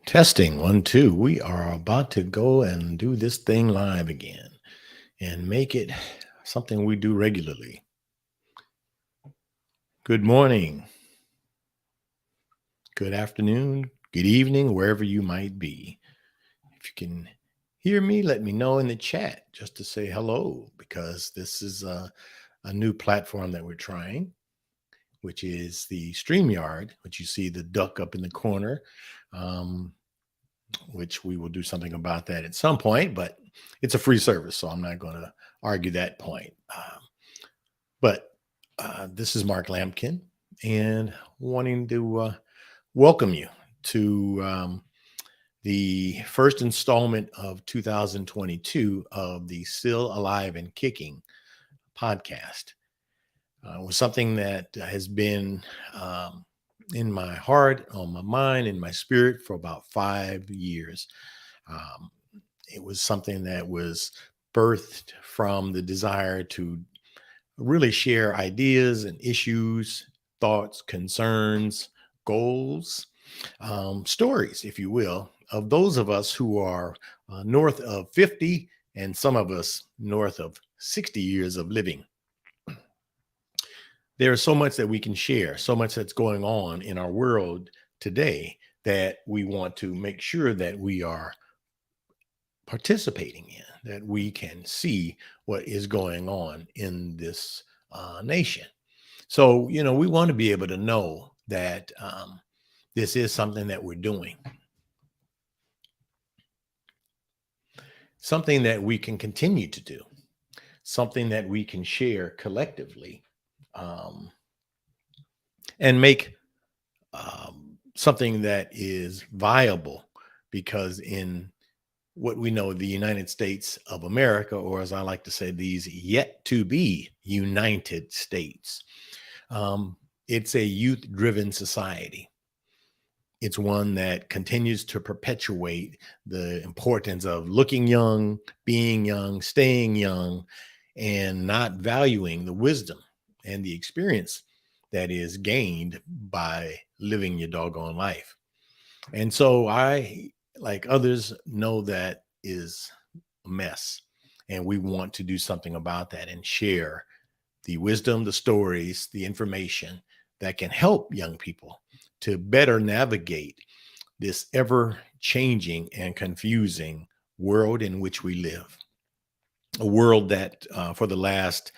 Testing 1, 2. We are about to go and do this thing live again and make it something we do regularly. Good morning, good afternoon, good evening, wherever you might be. If you can hear me, let me know in the chat just to say hello because this is a new platform that we're trying, which is the StreamYard, which you see the duck up in the corner. Which we will do something about that at some point, but it's a free service, so I'm not going to argue that point. But this is Mark Lampkin, and wanting to welcome you to the first installment of 2022 of the Still Alive and Kicking podcast. It was something that has been in my heart, on my mind, in my spirit for about 5 years. Um, it was something that was birthed from the desire to really share ideas and issues, thoughts, concerns, goals, stories, if you will, of those of us who are north of 50 and some of us north of 60 years of living. There's so much that we can share, so much that's going on in our world today that we want to make sure that we are participating in, that we can see what is going on in this nation. So, we want to be able to know that this is something that we're doing, something that we can continue to do, something that we can share collectively. And make something that is viable, because in what we know, the United States of America, or as I like to say, these yet to be United States, it's a youth driven society. It's one that continues to perpetuate the importance of looking young, being young, staying young, and not valuing the wisdom and the experience that is gained by living your doggone life. And so I, like others, know that is a mess. And we want to do something about that and share the wisdom, the stories, the information that can help young people to better navigate this ever changing and confusing world in which we live. A world that for the last,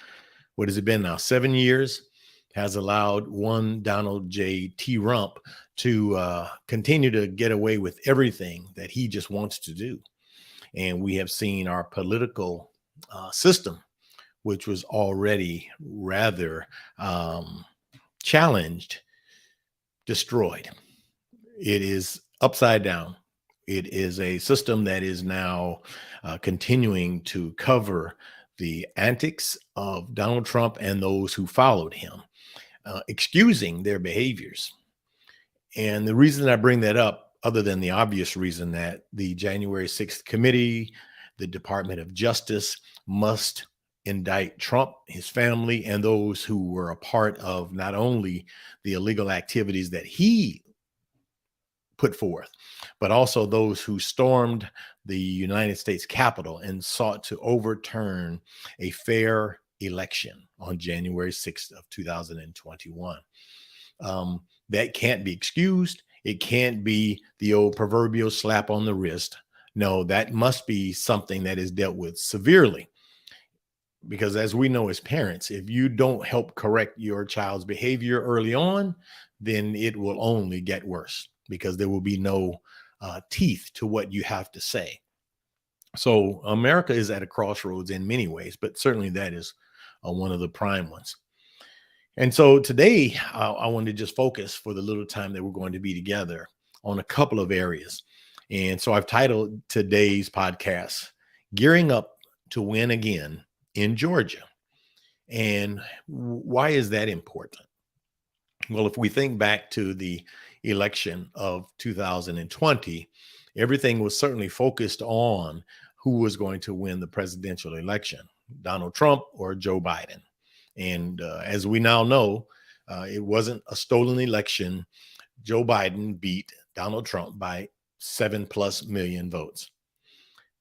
what has it been now, 7 years, has allowed one Donald J. T. Rump to continue to get away with everything that he just wants to do. And we have seen our political system, which was already rather challenged, destroyed. It is upside down. It is a system that is now continuing to cover the antics of Donald Trump and those who followed him, excusing their behaviors. And the reason I bring that up, other than the obvious reason that the January 6th committee, the Department of Justice, must indict Trump, his family, and those who were a part of not only the illegal activities that he put forth, but also those who stormed the United States Capitol and sought to overturn a fair election on January 6th of 2021. That can't be excused. It can't be the old proverbial slap on the wrist. No, that must be something that is dealt with severely. Because as we know as parents, if you don't help correct your child's behavior early on, then it will only get worse, because there will be no teeth to what you have to say. So America is at a crossroads in many ways, but certainly that is one of the prime ones. And so today, I want to just focus for the little time that we're going to be together on a couple of areas. And so I've titled today's podcast, Gearing Up to Win Again in Georgia. And why is that important? Well, if we think back to the election of 2020, everything was certainly focused on who was going to win the presidential election, Donald Trump or Joe Biden. And as we now know, it wasn't a stolen election. Joe Biden beat Donald Trump by 7+ million votes.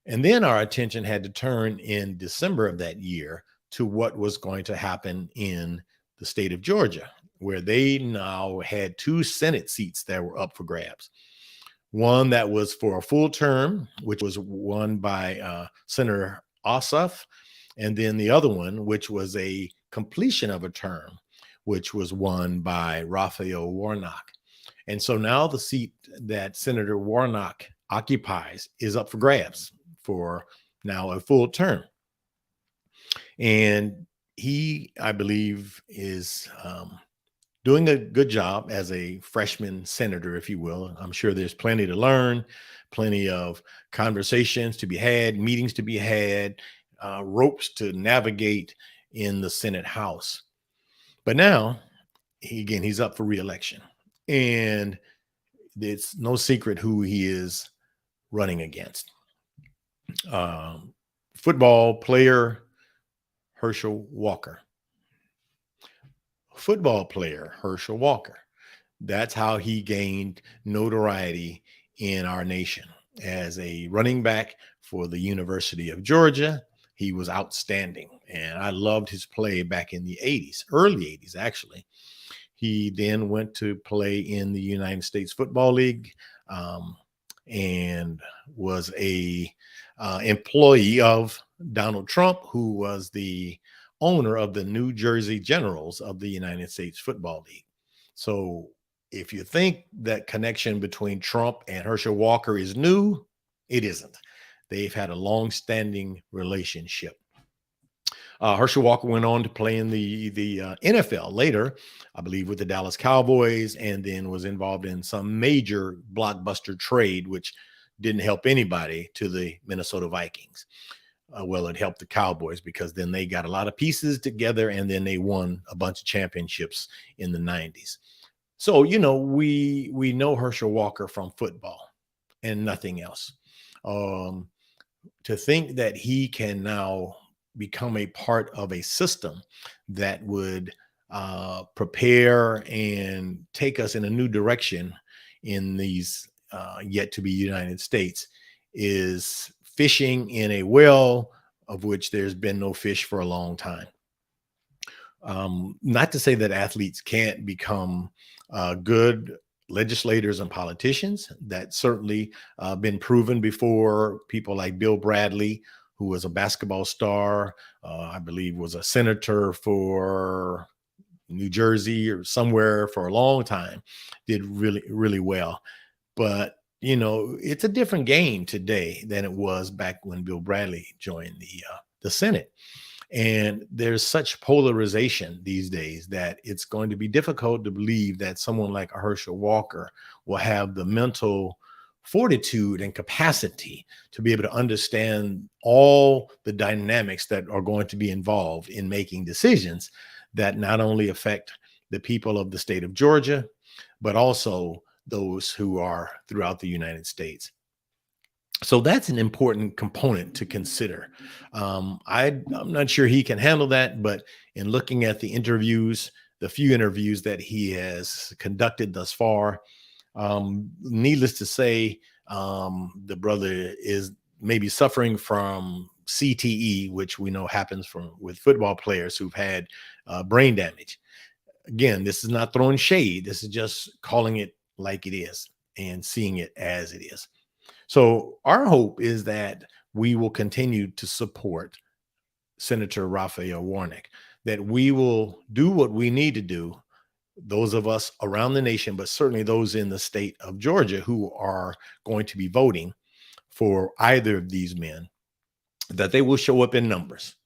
And then our attention had to turn in December of that year to what was going to happen in the state of Georgia, where they now had 2 Senate seats that were up for grabs. One that was for a full term, which was won by Senator Ossoff, and then the other one, which was a completion of a term, which was won by Raphael Warnock. And so now the seat that Senator Warnock occupies is up for grabs for now a full term. And he, I believe, is doing a good job as a freshman senator, if you will. I'm sure there's plenty to learn, plenty of conversations to be had, meetings to be had, ropes to navigate in the Senate House. But now, he's up for reelection. And it's no secret who he is running against. Football player Herschel Walker. Football player Herschel Walker. That's how he gained notoriety in our nation. As a running back for the University of Georgia, he was outstanding. And I loved his play back in the 80s, early 80s, actually. He then went to play in the United States Football League and was a employee of Donald Trump, who was the owner of the New Jersey Generals of the United States Football League. So if you think that connection between Trump and Herschel Walker is new, it isn't. They've had a long-standing relationship. Herschel Walker went on to play in the NFL later, I believe with the Dallas Cowboys, and then was involved in some major blockbuster trade, which didn't help anybody, to the Minnesota Vikings. Well, it helped the Cowboys because then they got a lot of pieces together and then they won a bunch of championships in the 90s. So, we know Herschel Walker from football and nothing else. To think that he can now become a part of a system that would prepare and take us in a new direction in these yet to be United States is fishing in a well of which there's been no fish for a long time. Not to say that athletes can't become good legislators and politicians. That's certainly been proven before. People like Bill Bradley, who was a basketball star, I believe was a senator for New Jersey or somewhere for a long time, did really, really well. But, it's a different game today than it was back when Bill Bradley joined the Senate. And there's such polarization these days that it's going to be difficult to believe that someone like Herschel Walker will have the mental fortitude and capacity to be able to understand all the dynamics that are going to be involved in making decisions that not only affect the people of the state of Georgia, but also those who are throughout the United States. So that's an important component to consider. I'm not sure he can handle that, but in looking at the few interviews that he has conducted thus far, needless to say, the brother is maybe suffering from CTE, which we know happens with football players who've had brain damage. Again, this is not throwing shade. This is just calling it like it is and seeing it as it is. So our hope is that we will continue to support Senator Raphael Warnock, that we will do what we need to do, those of us around the nation, but certainly those in the state of Georgia who are going to be voting for either of these men, that they will show up in numbers.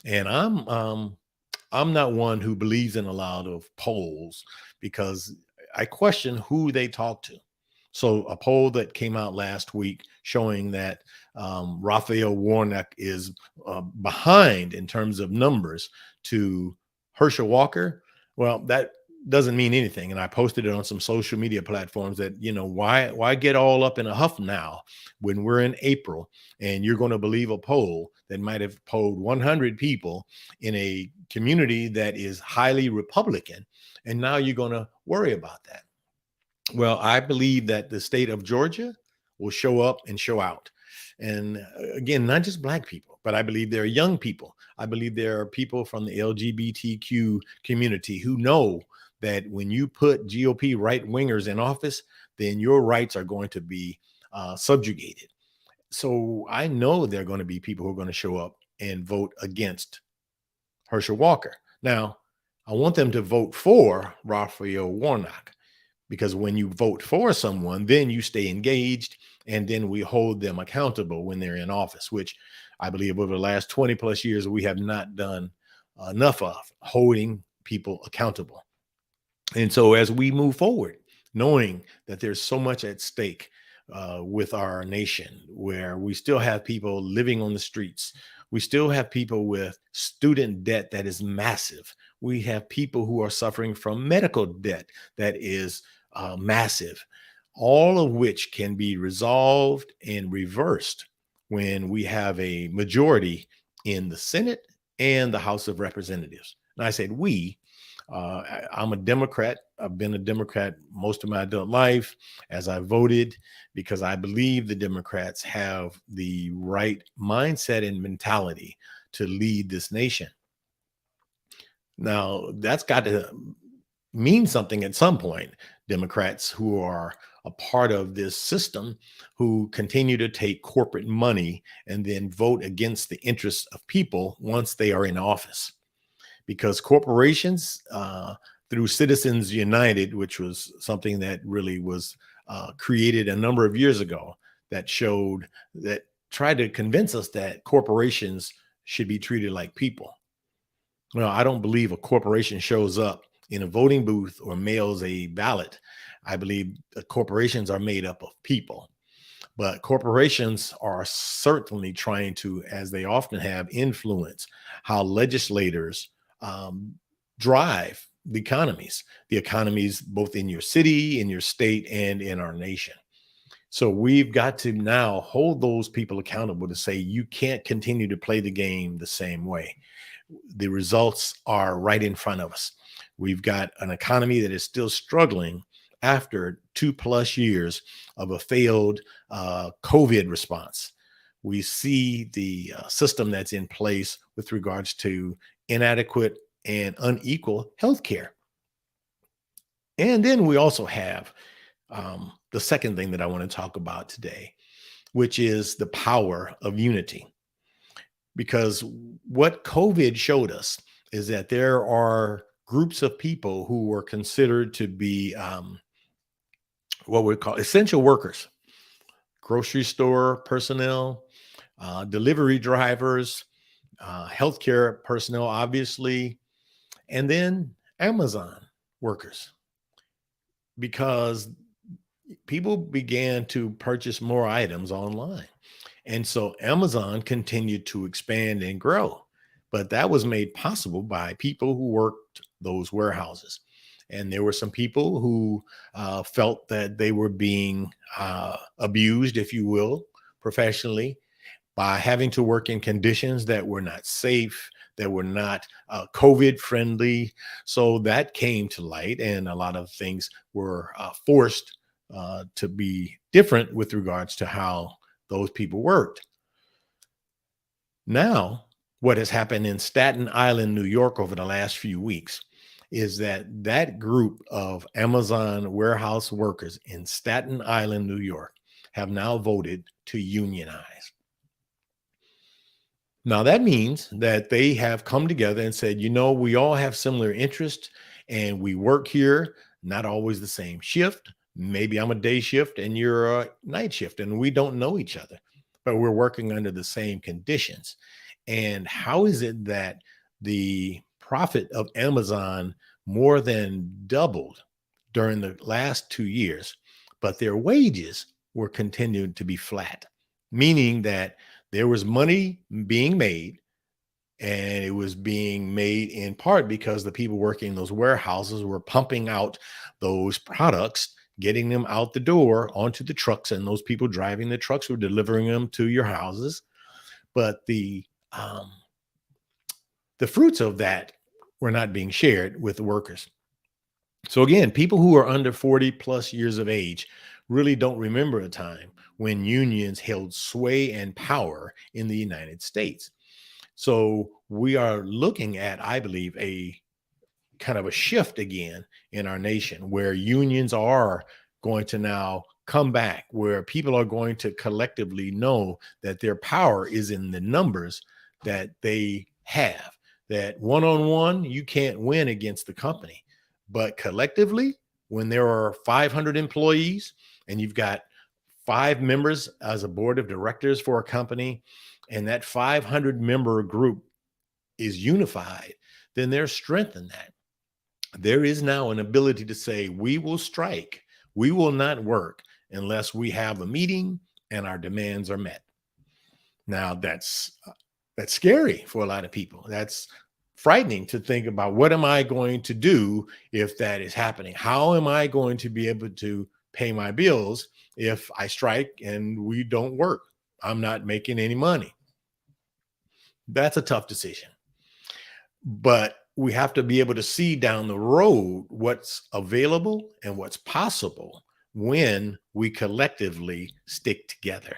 And I'm not one who believes in a lot of polls because I question who they talk to. So a poll that came out last week showing that Raphael Warnock is behind in terms of numbers to Herschel Walker. Well, that doesn't mean anything. And I posted it on some social media platforms that, why get all up in a huff now when we're in April and you're going to believe a poll that might have polled 100 people in a community that is highly Republican. And now you're going to worry about that. Well, I believe that the state of Georgia will show up and show out. And again, not just Black people, but I believe there are young people. I believe there are people from the LGBTQ community who know that when you put GOP right wingers in office, then your rights are going to be subjugated. So I know there are going to be people who are going to show up and vote against Herschel Walker. Now, I want them to vote for Raphael Warnock, because when you vote for someone, then you stay engaged, and then we hold them accountable when they're in office, which I believe over the last 20 plus years, we have not done enough of holding people accountable. And so as we move forward, knowing that there's so much at stake with our nation, where we still have people living on the streets, we still have people with student debt that is massive. We have people who are suffering from medical debt that is massive, all of which can be resolved and reversed when we have a majority in the Senate and the House of Representatives. And I said we. I'm a Democrat. I've been a Democrat most of my adult life as I voted, because I believe the Democrats have the right mindset and mentality to lead this nation. Now, that's got to mean something at some point. Democrats who are a part of this system, who continue to take corporate money and then vote against the interests of people once they are in office. Because corporations, through Citizens United, which was something that really was created a number of years ago, that tried to convince us that corporations should be treated like people. Well, I don't believe a corporation shows up in a voting booth or mails a ballot. I believe corporations are made up of people. But corporations are certainly trying to, as they often have, influence how legislators drive the economies both in your city, in your state, and in our nation. So we've got to now hold those people accountable to say, you can't continue to play the game the same way. The results are right in front of us. We've got an economy that is still struggling after 2+ years of a failed COVID response. We see the system that's in place with regards to inadequate and unequal healthcare. And then we also have the second thing that I want to talk about today, which is the power of unity. Because what COVID showed us is that there are groups of people who were considered to be what we call essential workers, grocery store personnel, delivery drivers, healthcare personnel, obviously, and then Amazon workers, because people began to purchase more items online. And so Amazon continued to expand and grow, but that was made possible by people who worked those warehouses. And there were some people who felt that they were being abused, if you will, professionally, by having to work in conditions that were not safe, that were not COVID friendly. So that came to light, and a lot of things were forced to be different with regards to how those people worked. Now, what has happened in Staten Island, New York over the last few weeks is that group of Amazon warehouse workers in Staten Island, New York, have now voted to unionize. Now, that means that they have come together and said, we all have similar interests, and we work here, not always the same shift. Maybe I'm a day shift and you're a night shift, and we don't know each other, but we're working under the same conditions. And how is it that the profit of Amazon more than doubled during the last 2 years, but their wages were continued to be flat, meaning that there was money being made, and it was being made in part because the people working in those warehouses were pumping out those products, getting them out the door onto the trucks, and those people driving the trucks were delivering them to your houses. But the fruits of that were not being shared with the workers. So again, people who are under 40+ years of age really don't remember a time when unions held sway and power in the United States. So we are looking at, I believe, a kind of a shift again in our nation where unions are going to now come back, where people are going to collectively know that their power is in the numbers that they have, that one-on-one you can't win against the company, but collectively, when there are 500 employees and you've got 5 members as a board of directors for a company, and that 500 member group is unified, then there's strength in that. There is now an ability to say, we will strike, we will not work unless we have a meeting and our demands are met. Now that's scary for a lot of people. That's frightening to think about, what am I going to do if that is happening? How am I going to be able to pay my bills if I strike and we don't work? I'm not making any money. That's a tough decision. But we have to be able to see down the road what's available and what's possible when we collectively stick together.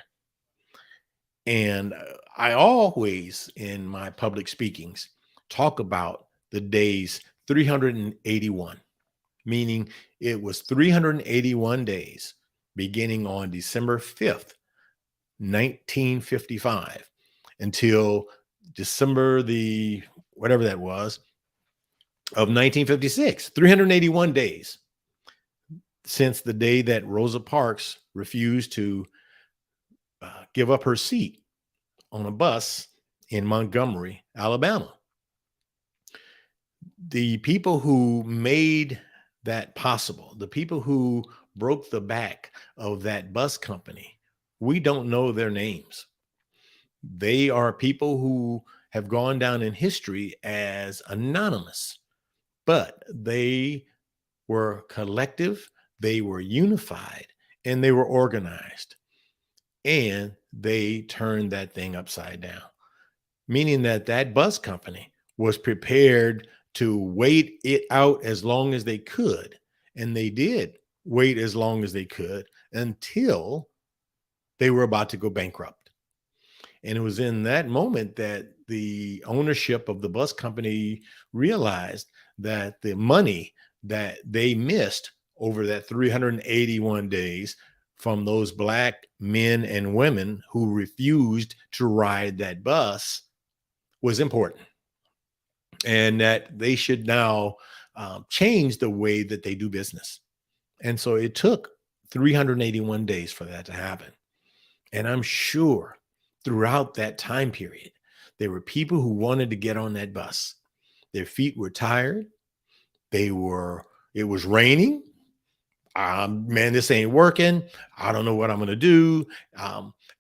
And I always, in my public speakings, talk about the days 381, meaning it was 381 days beginning on December 5th, 1955, until December the whatever that was of 1956. 381 days since the day that Rosa Parks refused to give up her seat on a bus in Montgomery, Alabama. The people who made that possible, the people who broke the back of that bus company, we don't know their names. They are people who have gone down in history as anonymous, but they were collective, they were unified, and they were organized. And they turned that thing upside down, meaning that that bus company was prepared to wait it out as long as they could. And they did wait as long as they could until they were about to go bankrupt. And it was in that moment that the ownership of the bus company realized that the money that they missed over that 381 days from those Black men and women who refused to ride that bus was important, and that they should now change the way that they do business. And so it took 381 days for that to happen. And I'm sure throughout that time period, there were people who wanted to get on that bus. Their feet were tired. It was raining. Man, this ain't working. I don't know what I'm going to do.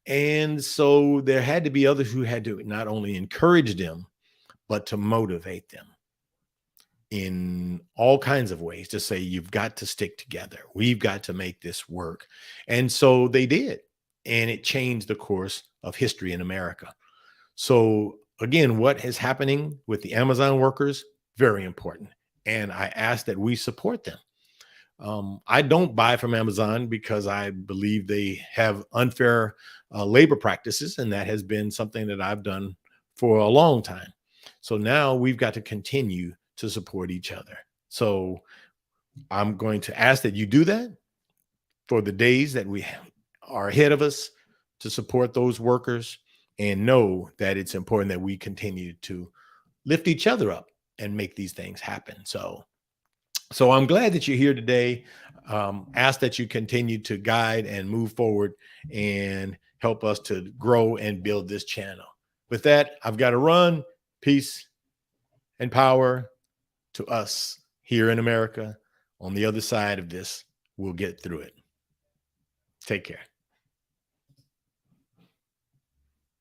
And so there had to be others who had to not only encourage them, but to motivate them in all kinds of ways to say, you've got to stick together. We've got to make this work. And so they did. And it changed the course of history in America. So again, what is happening with the Amazon workers? Very important. And I ask that we support them. I don't buy from Amazon because I believe they have unfair labor practices, and that has been something that I've done for a long time. So now we've got to continue to support each other. So I'm going to ask that you do that for the days that we are ahead of us, to support those workers, and know that it's important that we continue to lift each other up and make these things happen. So I'm glad that you're here today. Ask that you continue to guide and move forward and help us to grow and build this channel. With that, I've got to run. Peace and power to us here in America. On the other side of this, we'll get through it. Take care.